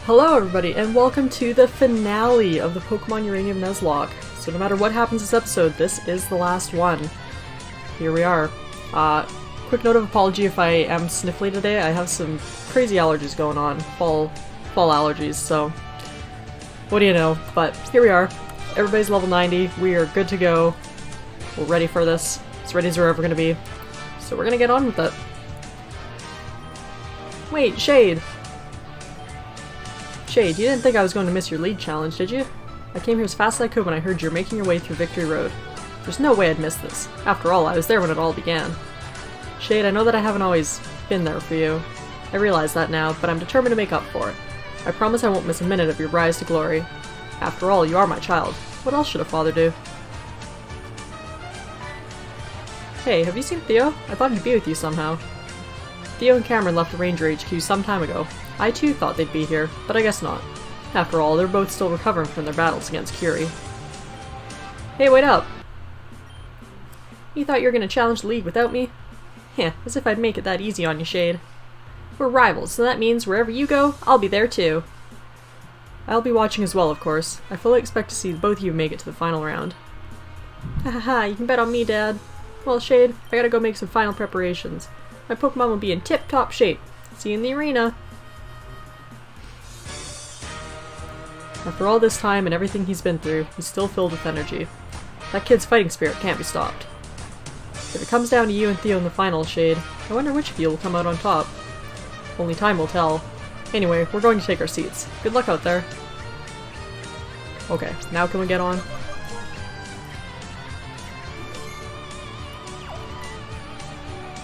Hello everybody, and welcome to the finale of the Pokemon Uranium Nuzlocke. So no matter what happens this episode, this is the last one. Here we are. Quick note of apology if I am sniffly today. I have some crazy allergies going on. Fall allergies, so what do you know? But here we are. Everybody's level 90. We are good to go. We're ready for this. As ready as we're ever going to be. So we're going to get on with it. Wait, Shade! Shade, you didn't think I was going to miss your lead challenge, did you? I came here as fast as I could when I heard you were making your way through Victory Road. There's no way I'd miss this. After all, I was there when it all began. Shade, I know that I haven't always been there for you. I realize that now, but I'm determined to make up for it. I promise I won't miss a minute of your rise to glory. After all, you are my child. What else should a father do? Hey, have you seen Theo? I thought he'd be with you somehow. Theo and Cameron left the Ranger HQ some time ago. I too thought they'd be here, but I guess not. After all, they're both still recovering from their battles against Curie. Hey, wait up! You thought you were gonna challenge the League without me? Heh, as if I'd make it that easy on you, Shade. We're rivals, so that means wherever you go, I'll be there too. I'll be watching as well, of course. I fully expect to see both of you make it to the final round. Hahaha, you can bet on me, Dad. Well, Shade, I gotta go make some final preparations. My Pokemon will be in tip-top shape. See you in the arena! After all this time and everything he's been through, he's still filled with energy. That kid's fighting spirit can't be stopped. If it comes down to you and Theo in the final, Shade, I wonder which of you will come out on top. Only time will tell. Anyway, we're going to take our seats. Good luck out there. Okay, now can we get on?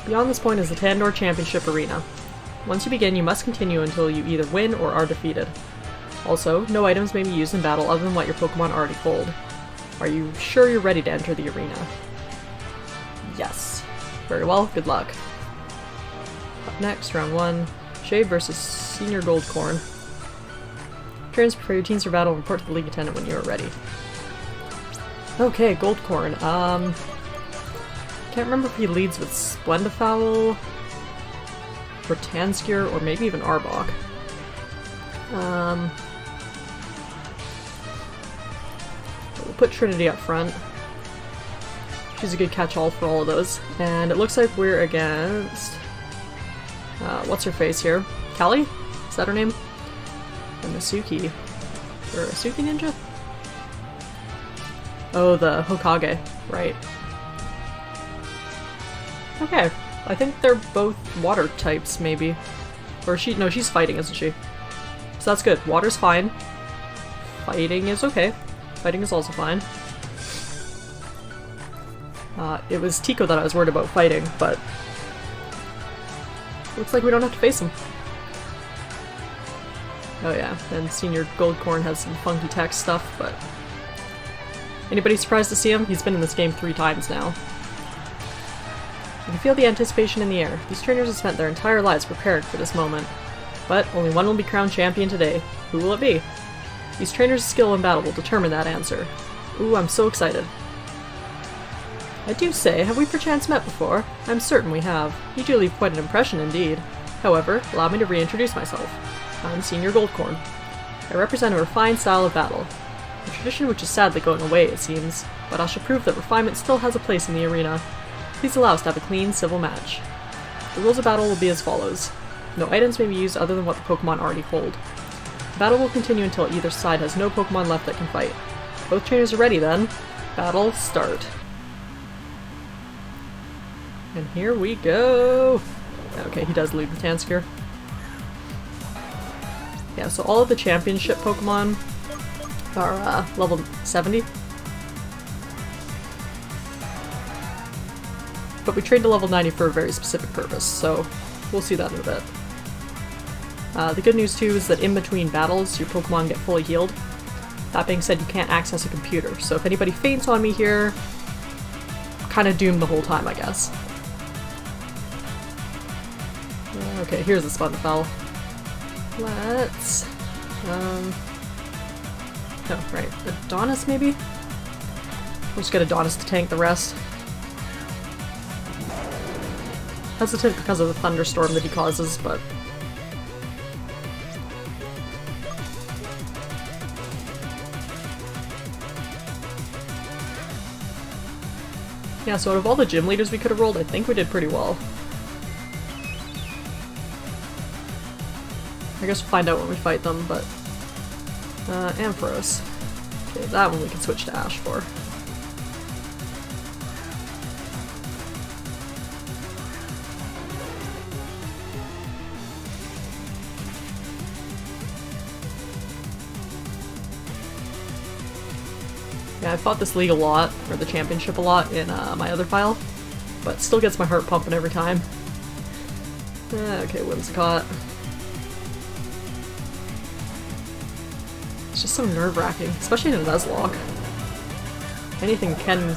Beyond this point is the Tandor Championship Arena. Once you begin, you must continue until you either win or are defeated. Also, no items may be used in battle other than what your Pokemon already hold. Are you sure you're ready to enter the arena? Yes. Very well, good luck. Up next, round 1. Shade versus Senior Goldcorn. Trainers, prepare your teams for battle and report to the League Attendant when you are ready. Okay, Goldcorn. Can't remember if he leads with Splendifowl, or Tanscure, or maybe even Arbok. We'll put Trinity up front. She's a good catch-all for all of those. And it looks like we're against... what's her face here? Callie? Is that her name? And Masuki. Or Asuki Ninja? Oh, the Hokage. Right. Okay. I think they're both water types, maybe. Or no, she's fighting, isn't she? So that's good. Water's fine. Fighting is okay. Fighting is also fine. It was Tico that I was worried about fighting, but looks like we don't have to face him. Oh yeah, and Senior Goldcorn has some funky tech stuff, but anybody surprised to see him? He's been in this game 3 times now. You can feel the anticipation in the air. These trainers have spent their entire lives preparing for this moment. But only one will be crowned champion today. Who will it be? These trainers' skill in battle will determine that answer. Ooh, I'm so excited. I do say, have we perchance met before? I'm certain we have. You do leave quite an impression indeed. However, allow me to reintroduce myself. I'm Senior Goldcorn. I represent a refined style of battle. A tradition which is sadly going away, it seems. But I shall prove that refinement still has a place in the arena. Please allow us to have a clean, civil match. The rules of battle will be as follows. No items may be used other than what the Pokemon already hold. The battle will continue until either side has no Pokemon left that can fight. Both trainers are ready then. Battle start. And here we go! Okay, he does lead with Tanscure. Yeah, so all of the championship Pokemon are level 70. But we trained to level 90 for a very specific purpose, so we'll see that in a bit. The good news too is that in between battles, your Pokemon get fully healed. That being said, you can't access a computer, so if anybody faints on me here, I'm kind of doomed the whole time, I guess. Okay, here's the Splendifowl. Let's... oh, right. Adonis, maybe? We'll just get Adonis to tank the rest. Hesitant because of the thunderstorm that he causes, but Yeah, so out of all the gym leaders we could have rolled, I think we did pretty well. I guess we'll find out when we fight them, but... Ampharos. Okay, that one we can switch to Ash for. Yeah, I fought this league a lot, or the championship a lot, in my other file, but still gets my heart pumping every time. Okay, Whimsicott. It's just so nerve-wracking, especially in a Nuzlocke. Anything can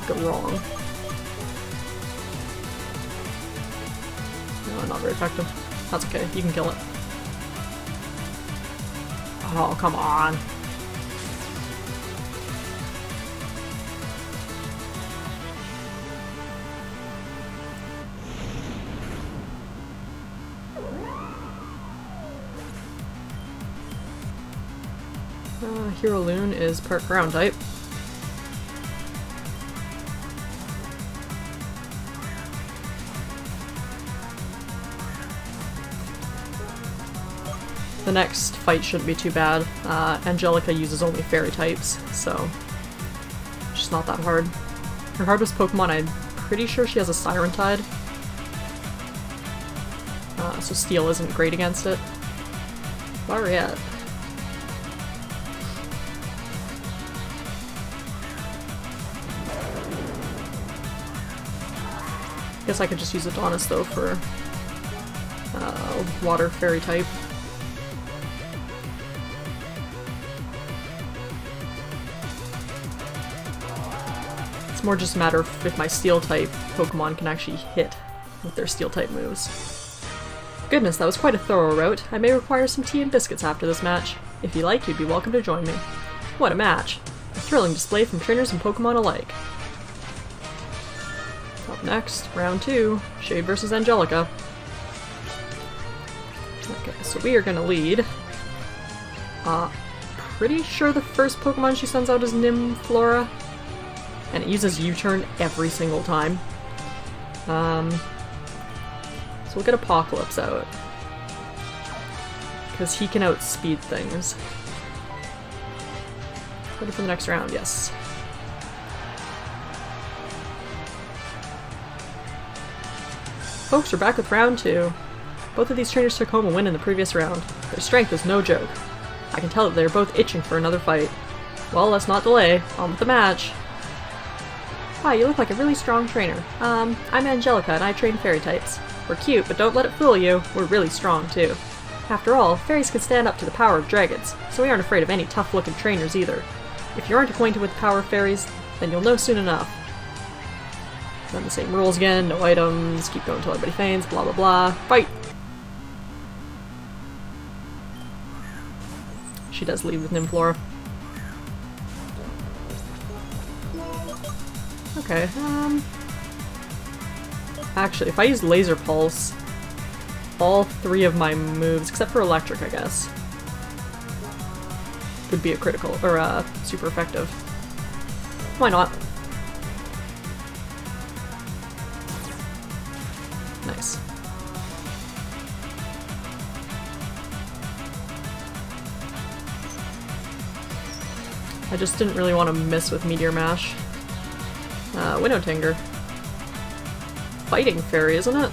go wrong. No, not very effective. That's okay, you can kill it. Oh, come on. Hero Loon is part ground type. The next fight shouldn't be too bad. Angelica uses only fairy types, so it's just not that hard. Her hardest Pokemon, I'm pretty sure she has a Siren Tide, so Steel isn't great against it. Lariat. Guess I could just use Adonis though for water fairy type. It's more just a matter of if my steel type Pokemon can actually hit with their steel type moves. Goodness, that was quite a thorough route. I may require some tea and biscuits after this match. If you like, you'd be welcome to join me. What a match! A thrilling display from trainers and Pokemon alike. Up next, round 2, Shade vs. Angelica. Okay, so we are gonna lead. Pretty sure the first Pokemon she sends out is Nymflora, and it uses U-turn every single time. So we'll get Apocalypse out, because he can outspeed things. Ready for the next round, yes. Folks, we're back with round 2. Both of these trainers took home a win in the previous round. Their strength was no joke. I can tell that they are both itching for another fight. Well, let's not delay. On with the match. Wow, you look like a really strong trainer. I'm Angelica and I train fairy types. We're cute, but don't let it fool you. We're really strong, too. After all, fairies can stand up to the power of dragons, so we aren't afraid of any tough-looking trainers either. If you aren't acquainted with the power of fairies, then you'll know soon enough. Then the same rules again, no items, keep going until everybody faints, blah blah blah. Fight! She does lead with Nymflora. Okay, actually, if I use Laser Pulse, all 3 of my moves, except for Electric, I guess, would be a critical, or super effective. Why not? Nice. I just didn't really want to miss with Meteor Mash. Winnowtinger. Fighting Fairy, isn't it?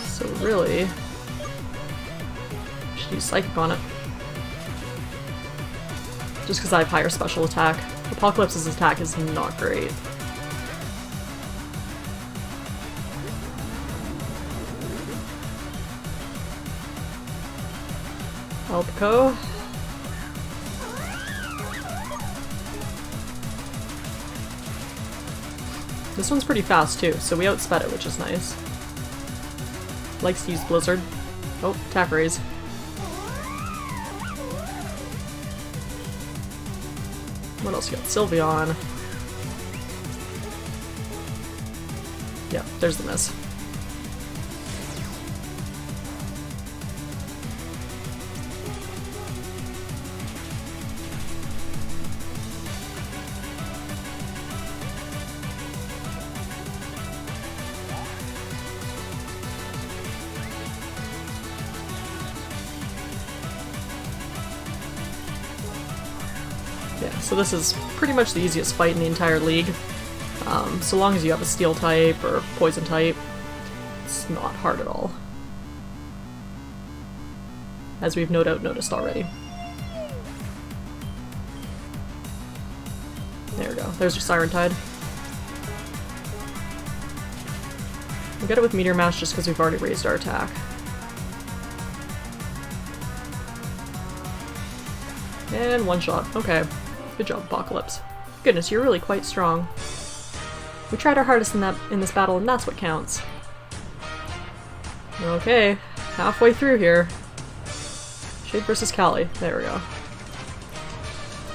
So really, I should use Psychic on it. Just because I have higher special attack. Apocalypse's attack is not great. Elpico. This one's pretty fast too, so we outsped it, which is nice. Likes to use Blizzard. Oh, attack raise. What else you got? Sylveon. Yeah, there's the miss. so this is pretty much the easiest fight in the entire league. So long as you have a steel type or poison type, it's not hard at all. As we've no doubt noticed already. There we go. There's your Siren Tide. We'll get it with Meteor Mash just because we've already raised our attack. And one shot. Okay. Good job, Apocalypse. Goodness, you're really quite strong. We tried our hardest in this battle, and that's what counts. Okay, halfway through here. Shade versus Callie. There we go.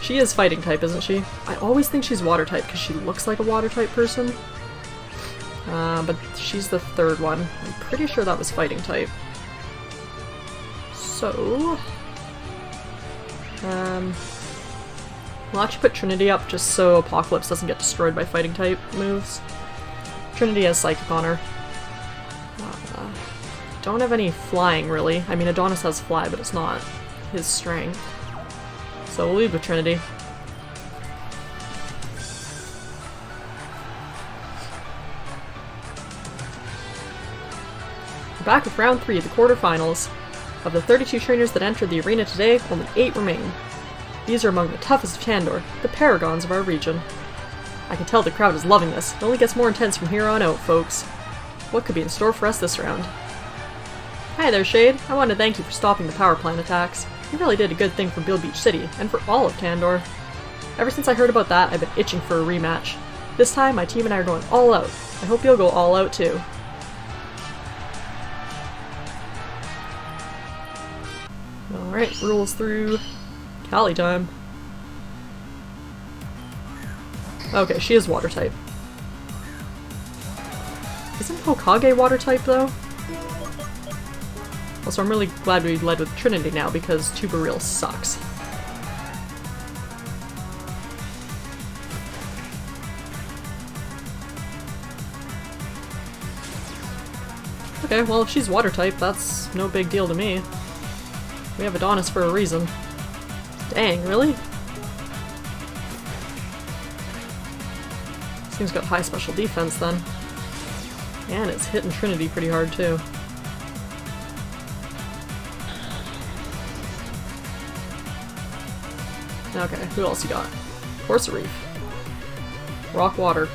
She is fighting type, isn't she? I always think she's water type because she looks like a water type person. But she's the third one. I'm pretty sure that was fighting type. So... we'll actually put Trinity up just so Apocalypse doesn't get destroyed by fighting type moves. Trinity has Psychic on her. Don't have any flying, really. I mean, Adonis has fly, but it's not his strength. So we'll lead with Trinity. We're back with round 3 of the quarterfinals. Of the 32 trainers that entered the arena today, only 8 remain. These are among the toughest of Tandor, the paragons of our region. I can tell the crowd is loving this. It only gets more intense from here on out, folks. What could be in store for us this round? Hi there, Shade. I want to thank you for stopping the power plant attacks. You really did a good thing for Beale Beach City, and for all of Tandor. Ever since I heard about that, I've been itching for a rematch. This time, my team and I are going all out. I hope you'll go all out too. Alright, rules through Callie time. Okay, she is water type. Isn't Hokage water type though? Also, I'm really glad we led with Trinity now because Tubaril sucks. Okay, well if she's water type, that's no big deal to me. We have Adonis for a reason. Dang, really? This thing's got high special defense then. And it's hitting Trinity pretty hard too. Okay, who else you got? Corsa Reef. Rock Water.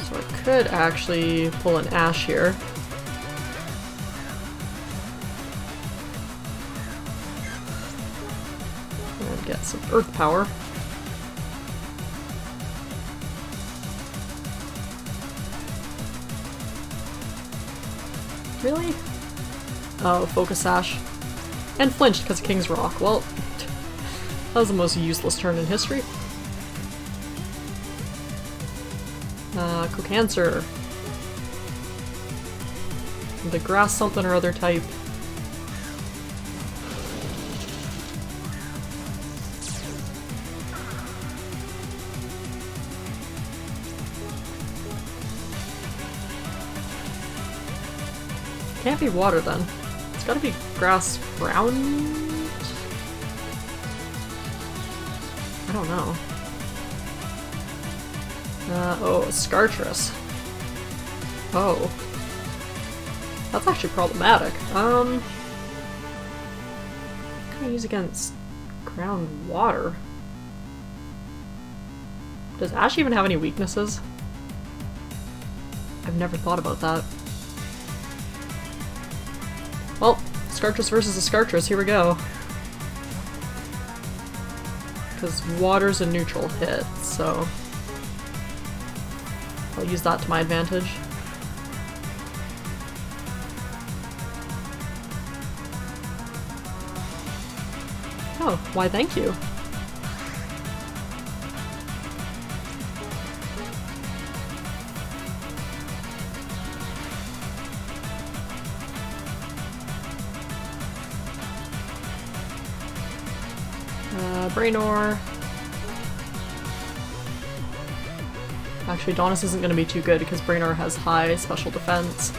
So I could actually pull an Ash here. And get some Earth Power. Really? Oh, Focus Sash. And flinched because of King's Rock. Well, that was the most useless turn in history. Cocancer. The grass something or other type. Can't be water then. It's gotta be grass ground? I don't know. Oh, Scartress. Oh. That's actually problematic. What can I use against groundwater? Does Ash even have any weaknesses? I've never thought about that. Well, Scartress versus a Scartress, here we go. Because water's a neutral hit, so I'll use that to my advantage. Oh, why thank you. Brainor. Actually, Adonis isn't going to be too good because Brainor has high special defense.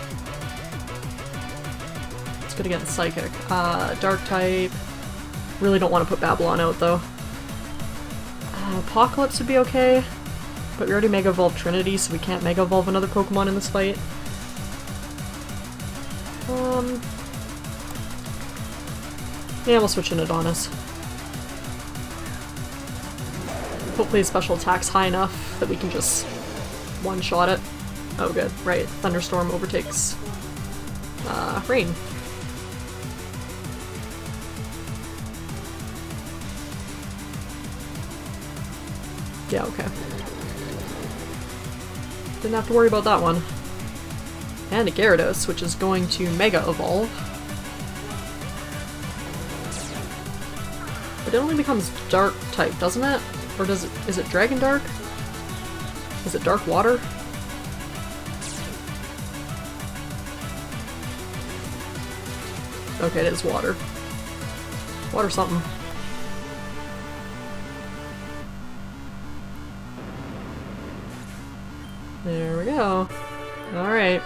It's good against Psychic. Dark type. Really don't want to put Babylon out, though. Apocalypse would be okay, but we already Mega Evolved Trinity, so we can't Mega Evolve another Pokemon in this fight. Yeah, we'll switch in Adonis. Hopefully his special attack's high enough that we can just one-shot it. Oh good, right. Thunderstorm overtakes Rain. Yeah, okay. Didn't have to worry about that one. And a Gyarados, which is going to Mega Evolve. But it only becomes Dark type, doesn't it? Or does it- is it Dragon Dark? Is it Dark Water? Okay, it is water. Water something. There we go. Alright.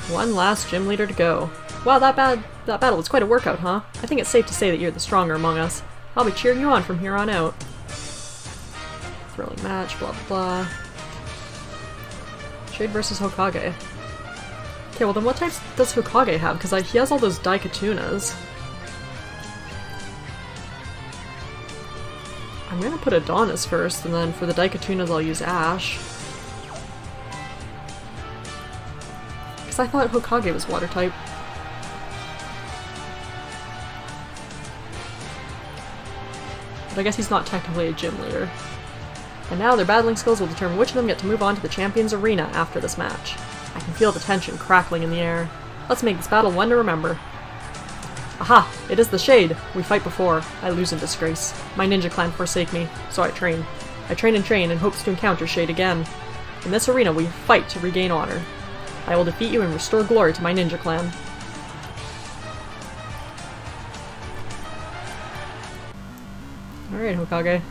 One last gym leader to go. Wow, that battle was quite a workout, huh? I think it's safe to say that you're the stronger among us. I'll be cheering you on from here on out. Thrilling match, blah blah blah. Shade versus Hokage. Okay, well then what types does Hokage have? Because he has all those Daikatunas. I'm gonna put Adonis first, and then for the Daikatunas I'll use Ash. Because I thought Hokage was water type. But I guess he's not technically a gym leader. And now their battling skills will determine which of them get to move on to the Champions Arena after this match. I can feel the tension crackling in the air. Let's make this battle one to remember. Aha! It is the Shade! We fight before. I lose in disgrace. My ninja clan forsake me, so I train. I train and train in hopes to encounter Shade again. In this arena we fight to regain honor. I will defeat you and restore glory to my ninja clan. Alright, Hokage.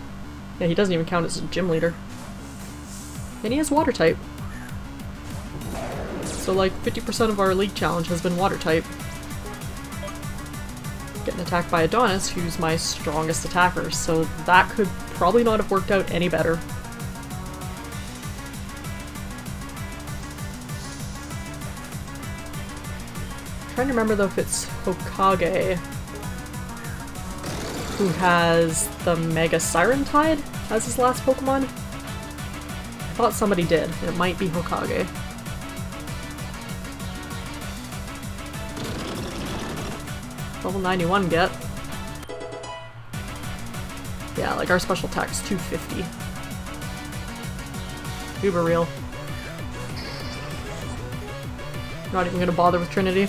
Yeah, he doesn't even count as a gym leader. And he is water type. So like 50% of our league challenge has been water type. Getting attacked by Adonis, who's my strongest attacker, so that could probably not have worked out any better. I'm trying to remember though if it's Hokage who has the Mega Siren Tide as his last Pokemon. I thought somebody did, and it might be Hokage. Level 91 get. Yeah, like our special attack is 250. Uber real. Not even gonna bother with Trinity.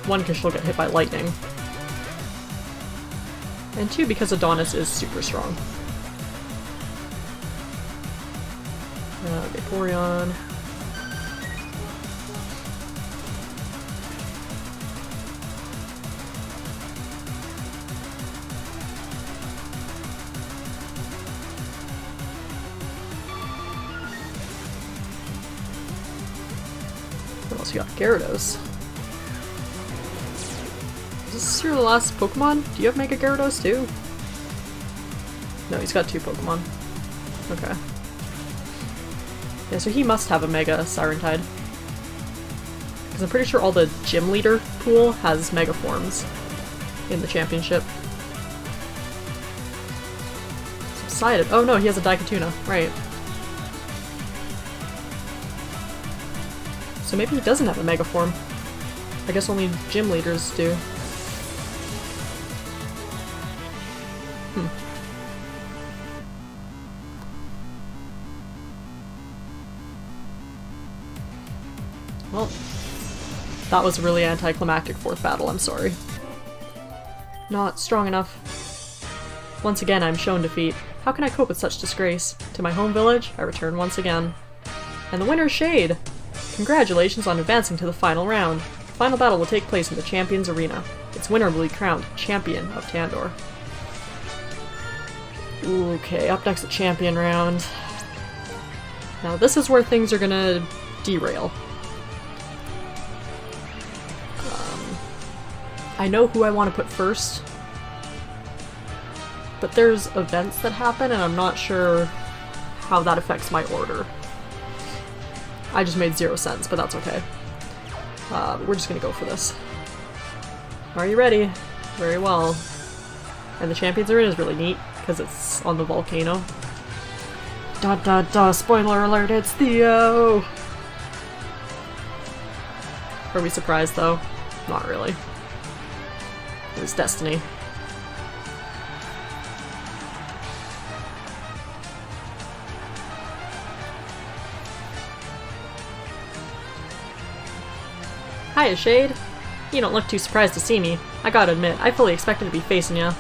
One, because she'll get hit by lightning. And two, because Adonis is super strong. Vaporeon. What else you got? Gyarados. Is this your last Pokemon? Do you have Mega Gyarados too? No, he's got 2 Pokemon. Okay. Yeah, so he must have a Mega Siren Tide. Because I'm pretty sure all the gym leader pool has Mega forms in the championship. Subsided. Oh no, he has a Daikatuna. Right. So maybe he doesn't have a Mega form. I guess only gym leaders do. Well, that was a really anticlimactic 4th battle, I'm sorry. Not strong enough. Once again, I'm shown defeat. How can I cope with such disgrace? To my home village, I return once again. And the winner is Shade! Congratulations on advancing to the final round. The final battle will take place in the Champions Arena. Its winner will be crowned Champion of Tandor. Okay, up next the Champion round. Now this is where things are gonna I know who I want to put first, but there's events that happen and I'm not sure how that affects my order. I just made 0 sense, but that's okay. We're just gonna go for this. Are you ready? Very well. And the Champions Arena is really neat, because it's on the volcano. Da da da, spoiler alert, it's Theo! Are we surprised though? Not really. It was destiny. Hiya, Shade. You don't look too surprised to see me. I gotta admit, I fully expected to be facing ya.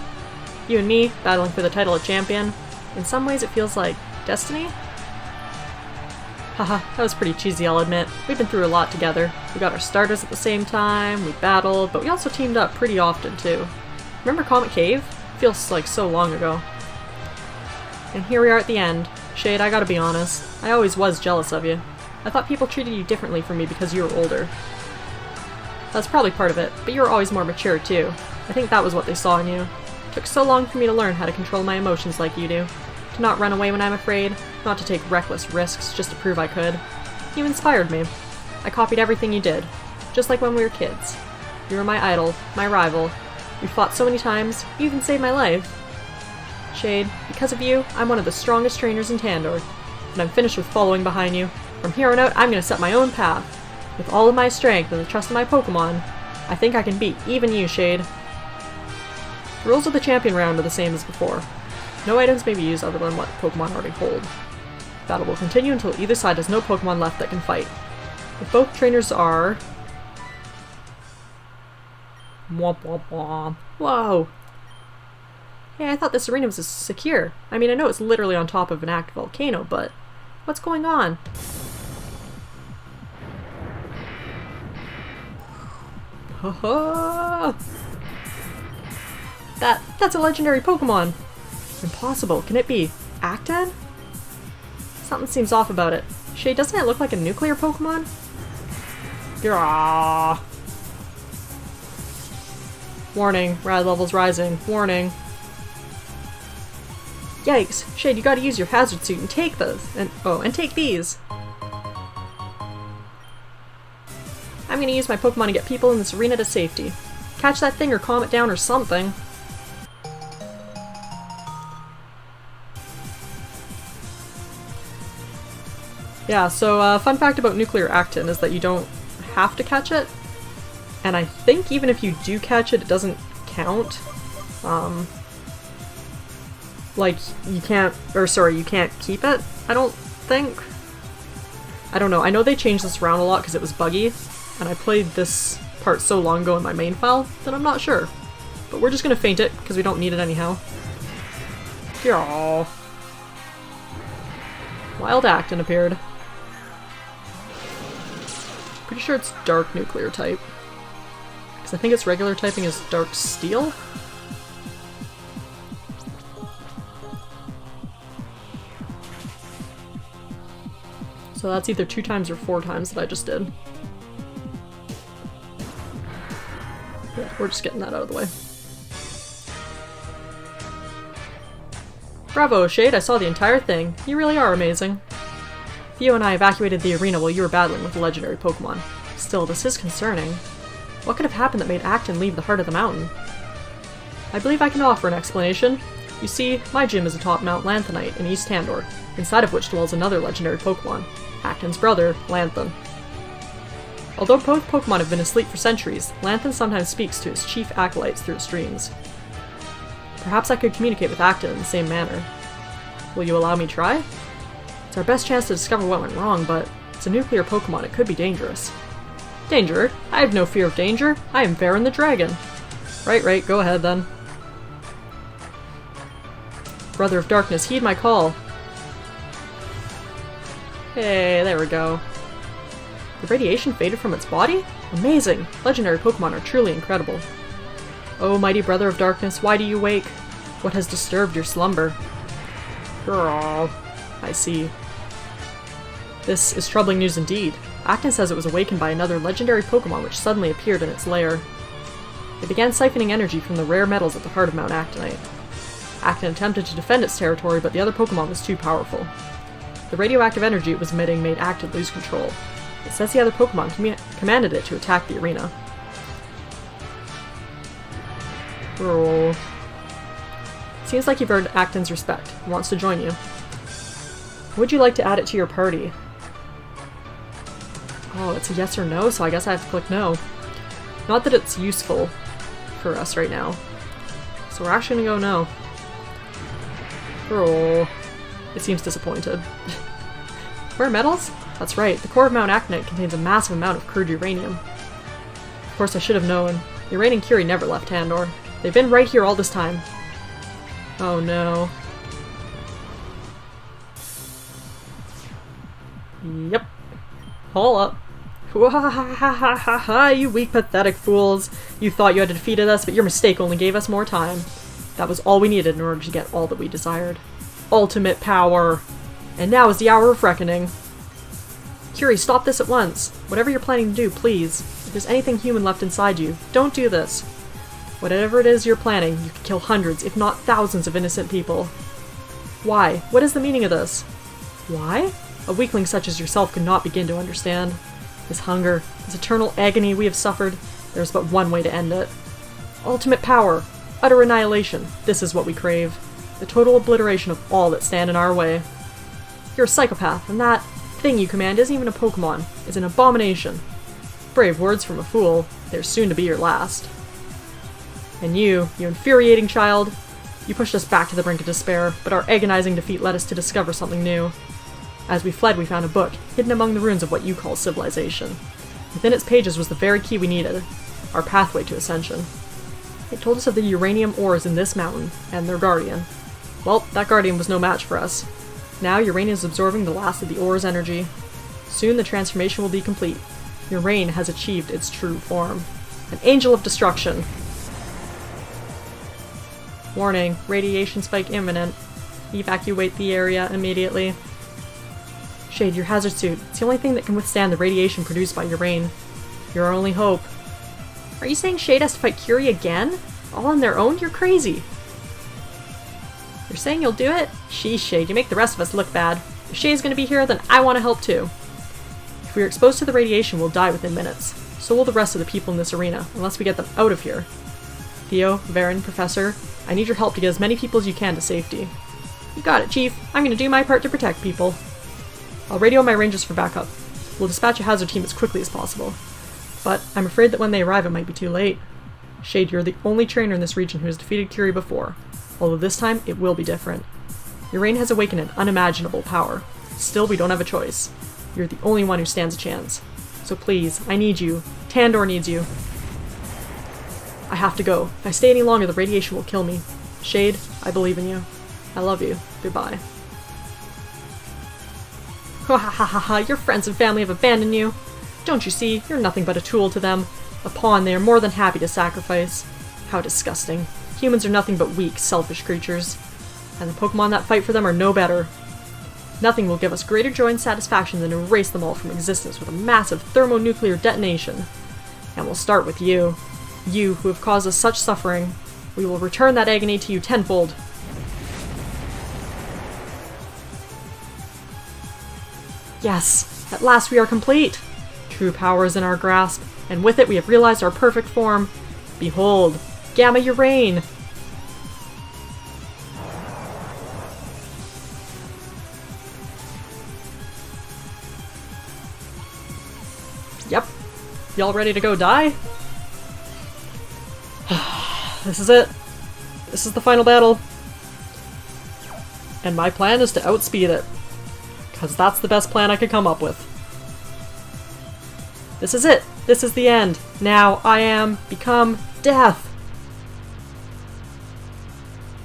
You and me, battling for the title of champion. In some ways it feels like destiny? Haha, that was pretty cheesy, I'll admit. We've been through a lot together. We got our starters at the same time, we battled, but we also teamed up pretty often too. Remember Comet Cave? Feels like so long ago. And here we are at the end. Shade, I gotta be honest. I always was jealous of you. I thought people treated you differently from me because you were older. That's probably part of it, but you were always more mature too. I think that was what they saw in you. It took so long for me to learn how to control my emotions like you do. To not run away when I'm afraid, not to take reckless risks just to prove I could. You inspired me. I copied everything you did, just like when we were kids. You were my idol, my rival. We fought so many times, you even saved my life. Shade, because of you, I'm one of the strongest trainers in Tandor. And I'm finished with following behind you. From here on out, I'm gonna set my own path. With all of my strength and the trust of my Pokemon, I think I can beat even you, Shade. The rules of the champion round are the same as before. No items may be used other than what Pokemon already hold. Battle will continue until either side has no Pokemon left that can fight. If both trainers are... Whoa! Hey, I thought this arena was secure. I mean, I know it's literally on top of an active volcano, but... what's going on? Haha! That's a legendary Pokemon! Impossible. Can it be Actan? Something seems off about it. Shay, doesn't it look like a nuclear Pokemon? Grah! Warning. Rad levels rising. Warning. Yikes. Shade, you gotta use your hazard suit and take those. And take these. I'm gonna use my Pokemon to get people in this arena to safety. Catch that thing or calm it down or something. Yeah, so fun fact about Nuclear Actin is that you don't have to catch it. And I think even if you do catch it, it doesn't count. Like, you can't keep it, I don't think. I don't know, I know they changed this around a lot because it was buggy. And I played this part so long ago in my main file that I'm not sure. But we're just gonna feint it, because we don't need it anyhow. Yaww. Wild Actin appeared. Pretty sure it's Dark Nuclear type. Because I think its regular typing is Dark Steel? So that's either 2 times or 4 times that I just did. Yeah, we're just getting that out of the way. Bravo, Shade, I saw the entire thing. You really are amazing. Theo and I evacuated the arena while you were battling with the legendary Pokemon. Still, this is concerning. What could have happened that made Acton leave the heart of the mountain? I believe I can offer an explanation. You see, my gym is atop Mount Lanthanite in East Tandor, inside of which dwells another legendary Pokemon, Acton's brother, Lanthan. Although both Pokemon have been asleep for centuries, Lanthan sometimes speaks to his chief acolytes through his dreams. Perhaps I could communicate with Acton in the same manner. Will you allow me to try? It's our best chance to discover what went wrong, but it's a nuclear Pokemon, it could be dangerous. Danger? I have no fear of danger. I am Baron the Dragon. Right, go ahead then. Brother of Darkness, heed my call. Hey, there we go. The radiation faded from its body? Amazing! Legendary Pokemon are truly incredible. Oh, mighty Brother of Darkness, why do you wake? What has disturbed your slumber? Girl, I see. This is troubling news indeed. Acton says it was awakened by another legendary Pokemon which suddenly appeared in its lair. It began siphoning energy from the rare metals at the heart of Mount Actinite. Actin attempted to defend its territory, but the other Pokemon was too powerful. The radioactive energy it was emitting made Actin lose control. It says the other Pokemon commanded it to attack the arena. Roll. Seems like you've earned Actin's respect. He wants to join you. Would you like to add it to your party? Oh, it's a yes or no, so I guess I have to click no. Not that it's useful for us right now. So we're actually gonna go no. Roll. It seems disappointed. Rare metals? That's right, the core of Mount Actinite contains a massive amount of crude uranium. Of course, I should have known. Urane and Curie never left Tandor. They've been right here all this time. Oh no. Yep. Hold up. Wahahahaha, you weak, pathetic fools. You thought you had defeated us, but your mistake only gave us more time. That was all we needed in order to get all that we desired. Ultimate power! And now is the hour of reckoning. Curie, stop this at once. Whatever you're planning to do, please. If there's anything human left inside you, don't do this. Whatever it is you're planning, you could kill hundreds, if not thousands of innocent people. Why? What is the meaning of this? Why? A weakling such as yourself could not begin to understand. This hunger, this eternal agony we have suffered, there is but one way to end it. Ultimate power! Utter annihilation! This is what we crave. The total obliteration of all that stand in our way. You're a psychopath, and that thing you command isn't even a Pokemon. It's an abomination. Brave words from a fool. They're soon to be your last. And you infuriating child, you pushed us back to the brink of despair, but our agonizing defeat led us to discover something new. As we fled, we found a book, hidden among the ruins of what you call civilization. Within its pages was the very key we needed, our pathway to ascension. It told us of the uranium ores in this mountain, and their guardian. Well, that guardian was no match for us. Now uranium is absorbing the last of the ore's energy. Soon the transformation will be complete. Urane has achieved its true form. An angel of destruction! Warning, radiation spike imminent. Evacuate the area immediately. Shade, your hazard suit. It's the only thing that can withstand the radiation produced by urane. Your only hope. Are you saying Shade has to fight Curie again? All on their own? You're crazy. You're saying you'll do it? Sheesh, Shade, you make the rest of us look bad. If Shade's gonna be here, then I want to help too. If we are exposed to the radiation, we'll die within minutes. So will the rest of the people in this arena, unless we get them out of here. Theo, Varen, Professor, I need your help to get as many people as you can to safety. You got it, Chief. I'm gonna do my part to protect people. I'll radio my rangers for backup. We'll dispatch a hazard team as quickly as possible. But I'm afraid that when they arrive it might be too late. Shade, you're the only trainer in this region who has defeated Curie before. Although this time, it will be different. Urane has awakened an unimaginable power. Still, we don't have a choice. You're the only one who stands a chance. So please, I need you. Tandor needs you. I have to go. If I stay any longer, the radiation will kill me. Shade, I believe in you. I love you. Goodbye. Ha ha ha ha! Your friends and family have abandoned you. Don't you see? You're nothing but a tool to them. A pawn they are more than happy to sacrifice. How disgusting. Humans are nothing but weak, selfish creatures. And the Pokemon that fight for them are no better. Nothing will give us greater joy and satisfaction than to erase them all from existence with a massive thermonuclear detonation. And we'll start with you. You, who have caused us such suffering. We will return that agony to you tenfold. Yes! At last we are complete! True power is in our grasp, and with it we have realized our perfect form. Behold, Gamma Urane! Yep. Y'all ready to go die? This is it. This is the final battle. And my plan is to outspeed it. Because that's the best plan I could come up with. This is it. This is the end. Now I am become death.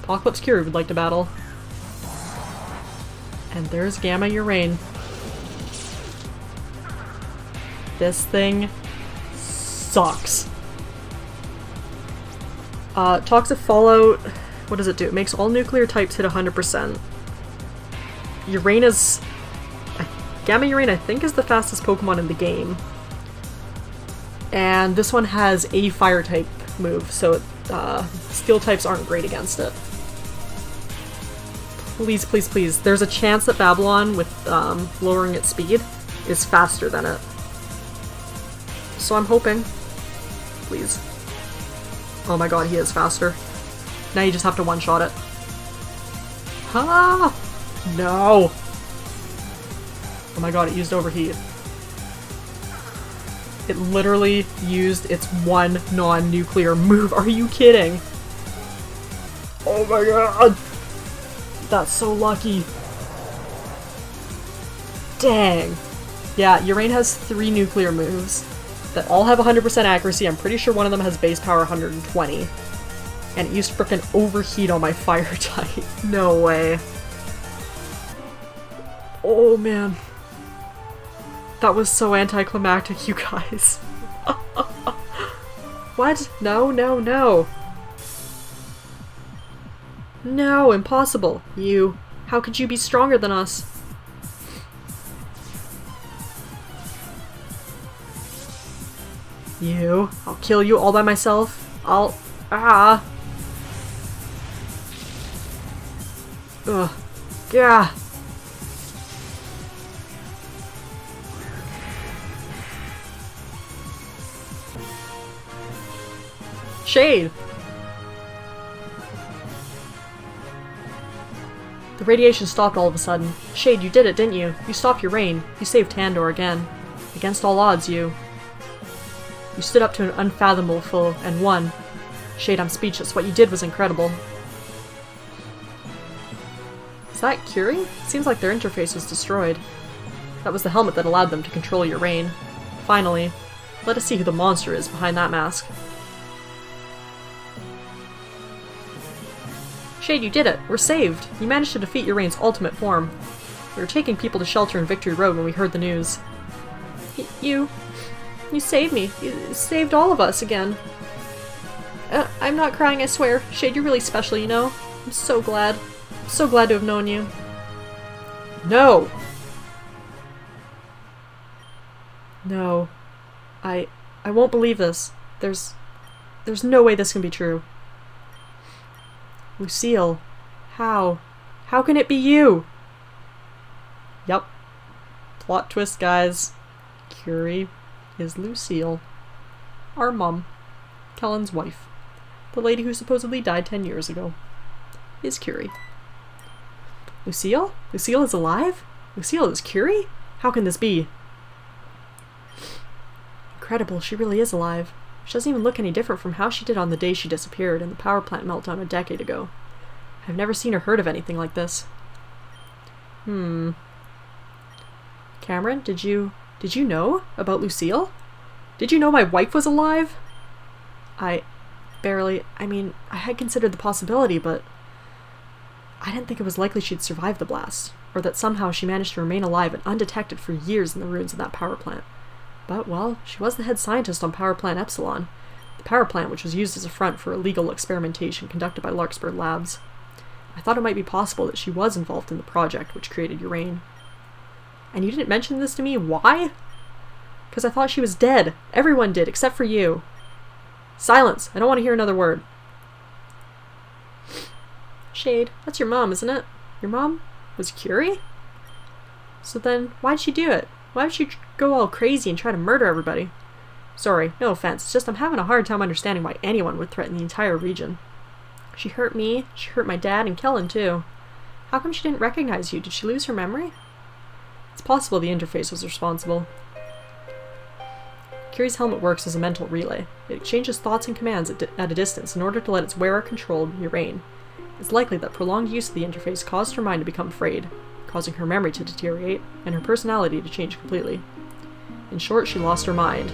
Apocalypse Curie would like to battle. And there's Gamma Urane. This thing sucks. Toxic Fallout, what does it do? It makes all nuclear types hit 100%. Uranus, Gamma Urane I think is the fastest Pokemon in the game. And this one has a fire type move, so steel types aren't great against it. Please, please, please. There's a chance that Babylon, with lowering its speed, is faster than it. So I'm hoping. Please. Oh my god, he is faster. Now you just have to one-shot it. Ah! No! Oh my god, it used overheat. It literally used its one non-nuclear move. Are you kidding? Oh my god! That's so lucky. Dang. Yeah, Urane has 3 nuclear moves that all have 100% accuracy. I'm pretty sure one of them has base power 120. And it used frickin' overheat on my fire type. No way. Oh man. That was so anticlimactic, you guys. What? No, no, no. No, impossible. You. How could you be stronger than us? You. I'll kill you all by myself. Ah. Ugh. Yeah. Shade! The radiation stopped all of a sudden. Shade, you did it, didn't you? You stopped your rain. You saved Tandor again. Against all odds, you. You stood up to an unfathomable foe and won. Shade, I'm speechless. What you did was incredible. Is that Curie? Seems like their interface was destroyed. That was the helmet that allowed them to control your rain. Finally, let us see who the monster is behind that mask. Shade, you did it! We're saved! You managed to defeat Urane's ultimate form. We were taking people to shelter in Victory Road when we heard the news. You saved me. You saved all of us again. I'm not crying, I swear. Shade, you're really special, you know? I'm so glad. I'm so glad to have known you. No! No. I won't believe this. There's no way this can be true. Lucille. How? How can it be you? Yep. Plot twist, guys. Curie is Lucille. Our mum. Kellen's wife. The lady who supposedly died 10 years ago. Is Curie. Lucille? Lucille is alive? Lucille is Curie? How can this be? Incredible, she really is alive. She doesn't even look any different from how she did on the day she disappeared in the power plant meltdown a decade ago. I've never seen or heard of anything like this. Cameron, did you know about Lucille? Did you know my wife was alive? I had considered the possibility, but I didn't think it was likely she'd survive the blast, or that somehow she managed to remain alive and undetected for years in the ruins of that power plant. But, well, she was the head scientist on Power Plant Epsilon, the power plant which was used as a front for illegal experimentation conducted by Larkspur Labs. I thought it might be possible that she was involved in the project which created Urane. And you didn't mention this to me? Why? Because I thought she was dead. Everyone did, except for you. Silence! I don't want to hear another word. Shade, that's your mom, isn't it? Your mom was Curie? So then, why'd she do it? Why would she go all crazy and try to murder everybody? Sorry, no offense, it's just I'm having a hard time understanding why anyone would threaten the entire region. She hurt me, she hurt my dad, and Kellen too. How come she didn't recognize you? Did she lose her memory? It's possible the interface was responsible. Curie's helmet works as a mental relay. It exchanges thoughts and commands at a distance in order to let its wearer control Urane. It's likely that prolonged use of the interface caused her mind to become frayed, causing her memory to deteriorate, and her personality to change completely. In short, she lost her mind.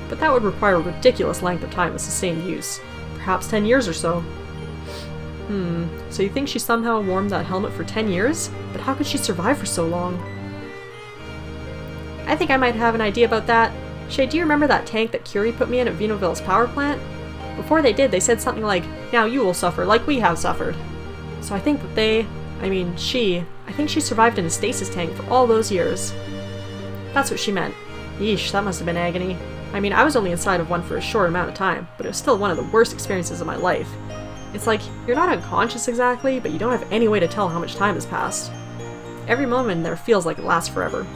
But that would require a ridiculous length of time of sustained use. Perhaps 10 years or so. So you think she somehow warmed that helmet for 10 years? But how could she survive for so long? I think I might have an idea about that. Shay, do you remember that tank that Curie put me in at Vinoville's power plant? Before they did, they said something like, now you will suffer like we have suffered. So I think that I think she survived in a stasis tank for all those years. That's what she meant. Yeesh, that must have been agony. I mean, I was only inside of one for a short amount of time, but it was still one of the worst experiences of my life. It's like, you're not unconscious exactly, but you don't have any way to tell how much time has passed. Every moment in there feels like it lasts forever.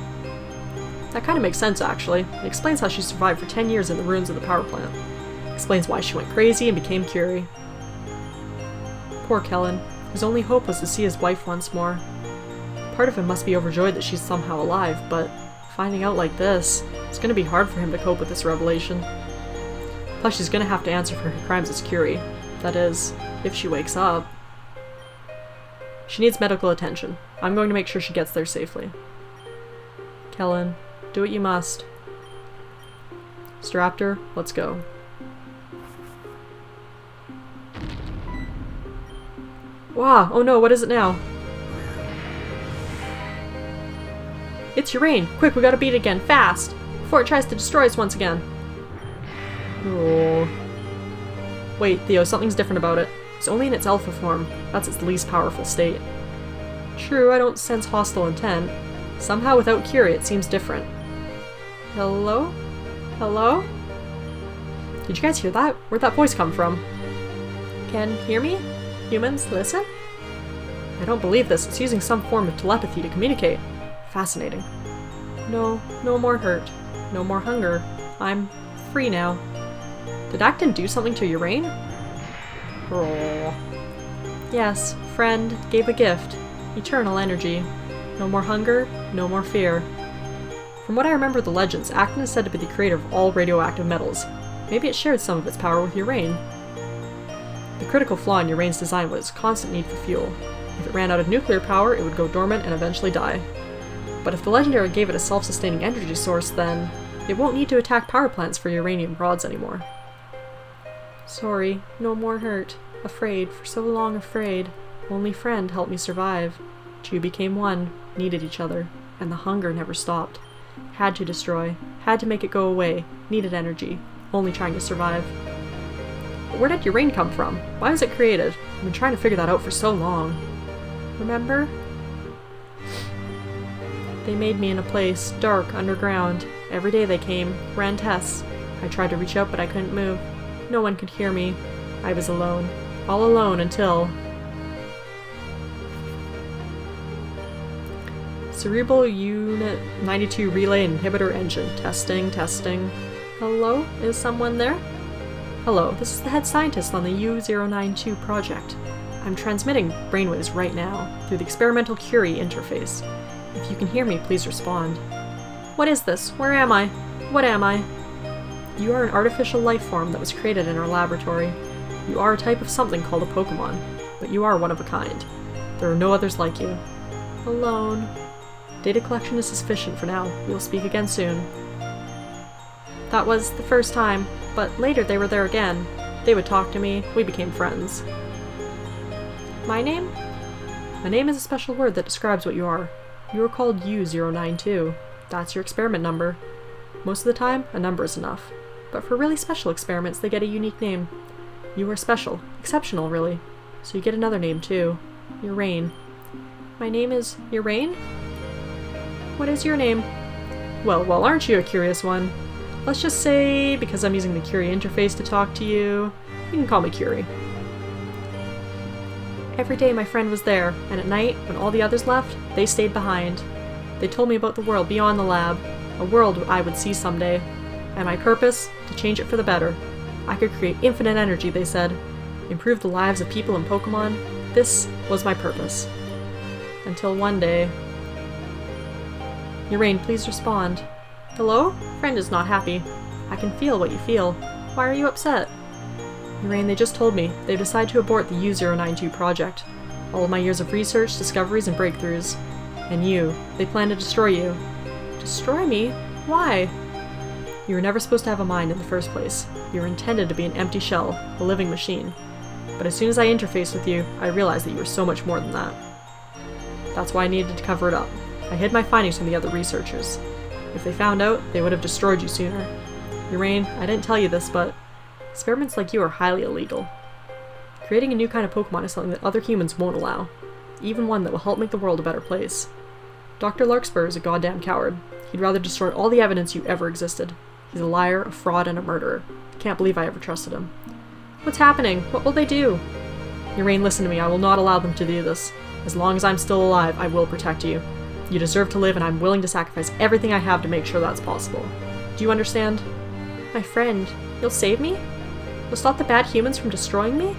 That kind of makes sense, actually. It explains how she survived for 10 years in the ruins of the power plant. It explains why she went crazy and became Curie. Poor Kellen. His only hope was to see his wife once more. Part of him must be overjoyed that she's somehow alive, but finding out like this, it's going to be hard for him to cope with this revelation. Plus, she's going to have to answer for her crimes as Curie. That is, if she wakes up. She needs medical attention. I'm going to make sure she gets there safely. Kellen, do what you must. Mr. Raptor, let's go. Wow, oh no, what is it now? It's Uranium! Quick, we gotta beat it again, fast! Before it tries to destroy us once again. Oh. Wait, Theo, something's different about it. It's only in its alpha form. That's its least powerful state. True, I don't sense hostile intent. Somehow without Curie it seems different. Hello? Hello? Did you guys hear that? Where'd that voice come from? Can hear me? Humans, listen? I don't believe this. It's using some form of telepathy to communicate. Fascinating. No more hurt. No more hunger. I'm free now. Did Acton do something to Uranium? Oh. Yes, friend gave a gift. Eternal energy. No more hunger, no more fear. From what I remember of the legends, Acton is said to be the creator of all radioactive metals. Maybe it shared some of its power with Uranium. The critical flaw in Uranium's design was its constant need for fuel. If it ran out of nuclear power, it would go dormant and eventually die. But if the Legendary gave it a self-sustaining energy source, then it won't need to attack power plants for uranium rods anymore. Sorry, no more hurt. Afraid, for so long afraid. Only friend helped me survive. Two became one, needed each other, and the hunger never stopped. Had to destroy, had to make it go away, needed energy, only trying to survive. But where did Uranium come from? Why was it created? I've been trying to figure that out for so long. Remember? They made me in a place, dark, underground. Every day they came, ran tests. I tried to reach out, but I couldn't move. No one could hear me. I was alone. All alone until... Cerebral Unit 92 Relay Inhibitor Engine. Testing. Hello? Is someone there? Hello, this is the head scientist on the U-092 project. I'm transmitting brainwaves right now, through the experimental Curie interface. If you can hear me, please respond. What is this? Where am I? What am I? You are an artificial life form that was created in our laboratory. You are a type of something called a Pokemon, but you are one of a kind. There are no others like you. Alone. Data collection is sufficient for now. We will speak again soon. That was the first time, but later they were there again. They would talk to me. We became friends. My name? My name is a special word that describes what you are. You are called U-092. That's your experiment number. Most of the time, a number is enough. But for really special experiments, they get a unique name. You are special. Exceptional, really. So you get another name, too. Uranium. My name is Uranium? What is your name? Well, aren't you a curious one? Let's just say, because I'm using the Curie interface to talk to you, you can call me Curie. Every day my friend was there, and at night, when all the others left, they stayed behind. They told me about the world beyond the lab, a world I would see someday. And my purpose? To change it for the better. I could create infinite energy, they said. Improve the lives of people and Pokemon. This was my purpose. Until one day... Uranium, please respond. Hello? Friend is not happy. I can feel what you feel. Why are you upset? Uranium, they just told me. They've decided to abort the U-092 project. All of my years of research, discoveries, and breakthroughs. And you. They plan to destroy you. Destroy me? Why? You were never supposed to have a mind in the first place. You were intended to be an empty shell, a living machine. But as soon as I interfaced with you, I realized that you were so much more than that. That's why I needed to cover it up. I hid my findings from the other researchers. If they found out, they would have destroyed you sooner. Uranium, I didn't tell you this, but experiments like you are highly illegal. Creating a new kind of Pokemon is something that other humans won't allow, even one that will help make the world a better place. Dr. Larkspur is a goddamn coward. He'd rather destroy all the evidence you ever existed. He's a liar, a fraud, and a murderer. I can't believe I ever trusted him. What's happening? What will they do? Urane, listen to me. I will not allow them to do this. As long as I'm still alive, I will protect you. You deserve to live, and I'm willing to sacrifice everything I have to make sure that's possible. Do you understand? My friend, you'll save me? You'll stop the bad humans from destroying me?